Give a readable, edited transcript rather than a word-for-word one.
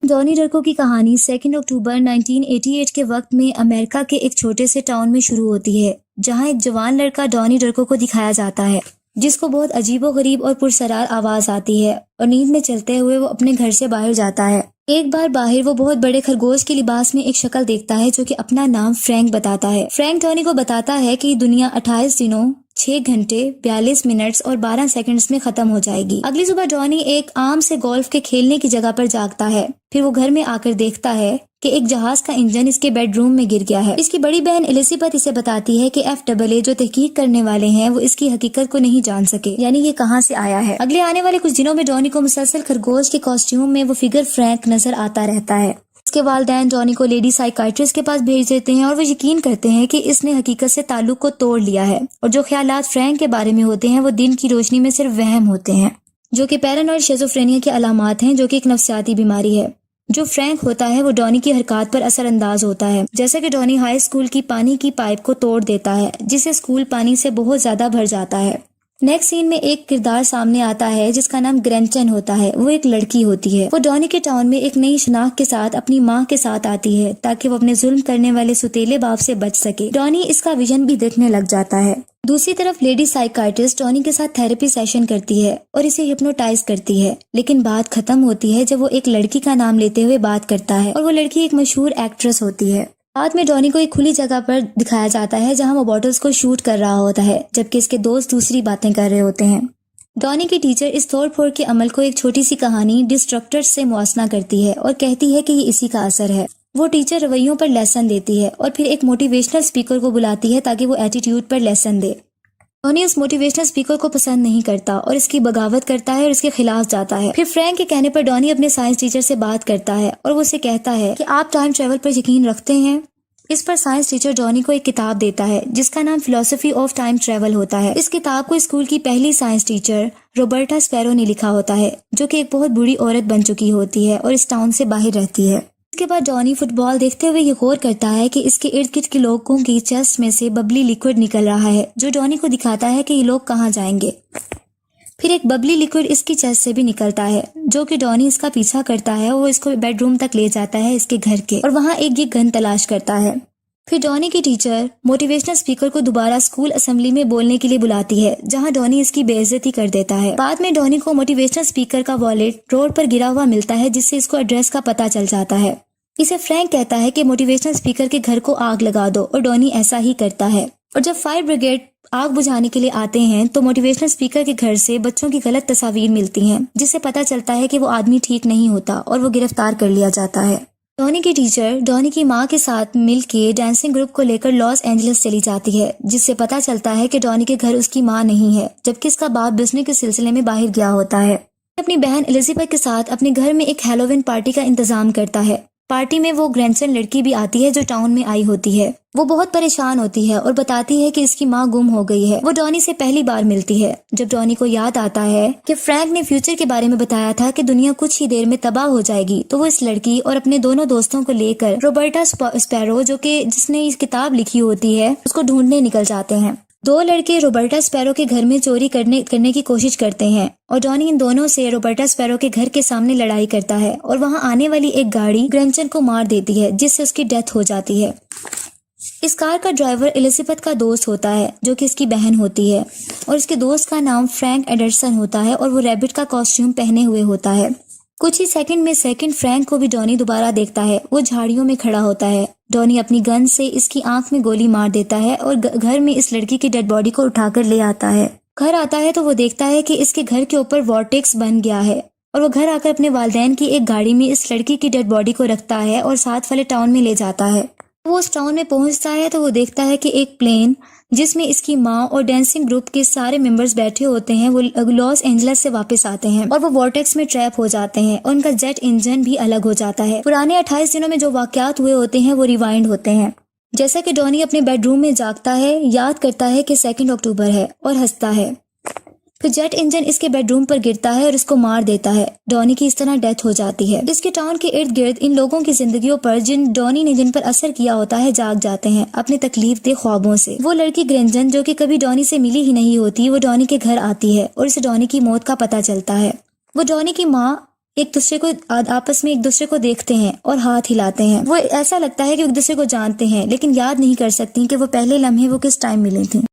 Donny डरको की कहानी 2 अक्टूबर 1988 के वक्त में अमेरिका के एक छोटे से टाउन में शुरू होती है, जहां एक जवान लड़का डॉनी डरको को दिखाया जाता है, जिसको बहुत अजीबोगरीब और पुरसरार आवाज आती है और नींद में चलते हुए वो अपने घर से बाहर जाता है। एक बार बाहर वो बहुत बड़े खरगोश के लिबास में एक शक्ल देखता है जो कि अपना नाम फ्रैंक बताता है। फ्रैंक डॉनी को बताता है कि दुनिया 28 दिनों 6 घंटे 42 मिनट्स और 12 सेकंड्स में खत्म हो जाएगी। अगली सुबह डॉनी एक आम से गोल्फ के खेलने की जगह पर जागता है। फिर वो घर में आकर देखता है कि एक जहाज का इंजन इसके बेडरूम में गिर गया है। इसकी बड़ी बहन एलिजाबेथ इसे बताती है कि FAA जो तहकीक करने वाले हैं वो इसकी हकीकत को नहीं जान सके, यानी ये कहां से आया है। अगले आने वाले कुछ दिनों में डॉनी को मुसलसल खरगोश के कॉस्ट्यूम में वो फिगर फ्रैंक नजर आता रहता है। इसके वालिदैन डॉनी को लेडी साइकाइट्रिस्ट के पास भेज देते हैं और वो यकीन करते हैं कि इसने हकीकत से ताल्लुक को तोड़ लिया है और जो ख्यालात फ्रैंक के बारे में होते हैं वो दिन की रोशनी में सिर्फ वहम होते हैं, जो कि पैरानॉइड शिज़ोफ्रेनिया के अलामात हैं, जो कि एक नफ्सियाती बीमारी है। जो फ्रैंक होता है वो डॉनी की हरकत पर असरअंदाज होता है, जैसे कि डॉनी हाई स्कूल की पानी की पाइप को तोड़ देता है, जिससे स्कूल पानी से बहुत ज्यादा भर जाता है। नेक्स्ट सीन में एक किरदार सामने आता है जिसका नाम ग्रेंचन होता है। वो एक लड़की होती है। वो डॉनी के टाउन में एक नई शनाख्त के साथ अपनी माँ के साथ आती है ताकि वो अपने जुल्म करने वाले सुतीले बाप से बच सके। डॉनी इसका विजन भी देखने लग जाता है। दूसरी तरफ लेडी साइकाइट्रिस्ट डॉनी के साथ थेरेपी सेशन करती है और इसे हिप्नोटाइज करती है, लेकिन बात खत्म होती है जब वो एक लड़की का नाम लेते हुए बात करता है और वो लड़की एक मशहूर एक्ट्रेस होती है। बाद में डॉनी को एक खुली जगह पर दिखाया जाता है जहां वो बॉटल्स को शूट कर रहा होता है, जबकि इसके दोस्त दूसरी बातें कर रहे होते हैं। डॉनी की टीचर इस तोड़ फोड़ के अमल को एक छोटी सी कहानी डिस्ट्रक्टर्स से मुआसना करती है और कहती है कि ये इसी का असर है। वो टीचर रवैयों पर लेसन देती है और फिर एक मोटिवेशनल स्पीकर को बुलाती है ताकि वो एटीट्यूड पर लेसन दे। डॉनी उस मोटिवेशनल स्पीकर को पसंद नहीं करता और इसकी बगावत करता है और इसके खिलाफ जाता है। फिर फ्रैंक के कहने पर डॉनी अपने साइंस टीचर से बात करता है और वो उसे कहता है कि आप टाइम ट्रेवल पर यकीन रखते हैं। इस पर साइंस टीचर डॉनी को एक किताब देता है जिसका नाम फिलोसफी ऑफ टाइम ट्रेवल होता है। इस किताब को स्कूल की पहली साइंस टीचर रॉबर्टा स्पैरो ने लिखा होता है, जो कि एक बहुत बुरी औरत बन चुकी होती है और इस टाउन से बाहर रहती है। इसके बाद डॉनी फुटबॉल देखते हुए ये गौर करता है कि इसके इर्द गिर्द के लोगों की चेस्ट में से बबली लिक्विड निकल रहा है, जो डॉनी को दिखाता है कि ये लोग कहाँ जाएंगे। फिर एक बबली लिक्विड इसकी चेस्ट से भी निकलता है, जो कि डॉनी इसका पीछा करता है। वो इसको बेडरूम तक ले जाता है इसके घर के और वहाँ एक ये गन तलाश करता है। फिर डॉनी की टीचर मोटिवेशनल स्पीकर को दोबारा स्कूल असेंबली में बोलने के लिए बुलाती है, जहां डॉनी इसकी बेइज्जती कर देता है। बाद में डॉनी को मोटिवेशनल स्पीकर का वॉलेट रोड पर गिरा हुआ मिलता है, जिससे इसको एड्रेस का पता चल जाता है। इसे फ्रैंक कहता है कि मोटिवेशनल स्पीकर के घर को आग लगा दो और डॉनी ऐसा ही करता है। और जब फायर ब्रिगेड आग बुझाने के लिए आते हैं तो मोटिवेशनल स्पीकर के घर से बच्चों की गलत तस्वीर मिलती हैं, जिससे पता चलता है कि वो आदमी ठीक नहीं होता और वो गिरफ्तार कर लिया जाता है। डॉनी की टीचर डॉनी की माँ के साथ मिलके डांसिंग ग्रुप को लेकर लॉस एंजलिस चली जाती है, जिससे पता चलता है कि डॉनी के घर उसकी माँ नहीं है, जबकि इसका बाप बिजनेस के सिलसिले में बाहर गया होता है। अपनी बहन एलिजाबेथ के साथ अपने घर में एक हैलोवीन पार्टी का इंतजाम करता है। पार्टी में वो ग्रैंडसन लड़की भी आती है जो टाउन में आई होती है। वो बहुत परेशान होती है और बताती है कि इसकी माँ गुम हो गई है। वो डॉनी से पहली बार मिलती है। जब डॉनी को याद आता है कि फ्रैंक ने फ्यूचर के बारे में बताया था कि दुनिया कुछ ही देर में तबाह हो जाएगी, तो वो इस लड़की और अपने दोनों दोस्तों को लेकर रॉबर्टा स्पैरो, जो कि जिसने इस किताब लिखी होती है, उसको ढूंढने निकल जाते हैं। दो लड़के रॉबर्टा स्पैरो के घर में चोरी करने की कोशिश करते हैं और डॉनी इन दोनों से रॉबर्टा स्पैरो के घर के सामने लड़ाई करता है और वहां आने वाली एक गाड़ी ग्रेंचन को मार देती है, जिससे उसकी डेथ हो जाती है। इस कार का ड्राइवर एलिजाबेथ का दोस्त होता है, जो कि इसकी बहन होती है, और इसके दोस्त का नाम फ्रैंक एडरसन होता है और वो रैबिट का कॉस्ट्यूम पहने हुए होता है। कुछ ही सेकंड में फ्रैंक को भी डॉनी दोबारा देखता है। वो झाड़ियों में खड़ा होता है। डॉनी अपनी गन से इसकी आंख में गोली मार देता है और घर में इस लड़की की डेड बॉडी को उठाकर ले आता है। घर आता है तो वो देखता है कि इसके घर के ऊपर वॉर्टेक्स बन गया है और वो घर आकर अपने वालिदैन की एक गाड़ी में इस लड़की की डेड बॉडी को रखता है और साथ वाले टाउन में ले जाता है। वो उस टाउन में पहुंचता है तो वो देखता है कि एक प्लेन जिसमें इसकी माँ और डांसिंग ग्रुप के सारे मेंबर्स बैठे होते हैं, वो लॉस एंजलिस से वापस आते हैं और वो वॉर्टेक्स में ट्रैप हो जाते हैं और उनका जेट इंजन भी अलग हो जाता है। पुराने 28 दिनों में जो वाकयात हुए होते हैं वो रिवाइंड होते हैं। जैसा कि डॉनी अपने बेडरूम में जागता है, याद करता है कि 2 अक्टूबर है और हंसता है। फिर जेट इंजन इसके बेडरूम पर गिरता है और इसको मार देता है। डॉनी की इस तरह डेथ हो जाती है। इसके टाउन के इर्द गिर्द इन लोगों की जिंदगियों पर जिन पर असर किया होता है जाग जाते हैं अपने तकलीफ दे ख्वाबों से। वो लड़की ग्रेंजन, जो कि कभी डॉनी से मिली ही नहीं होती, वो डॉनी के घर आती है और इसे डॉनी की मौत का पता चलता है। वो डॉनी की माँ एक दूसरे को आपस में एक दूसरे को देखते हैं और हाथ हिलाते हैं। वो ऐसा लगता है कि एक दूसरे को जानते हैं, लेकिन याद नहीं कर सकती कि वो पहले लम्हे वो किस टाइम मिले थे।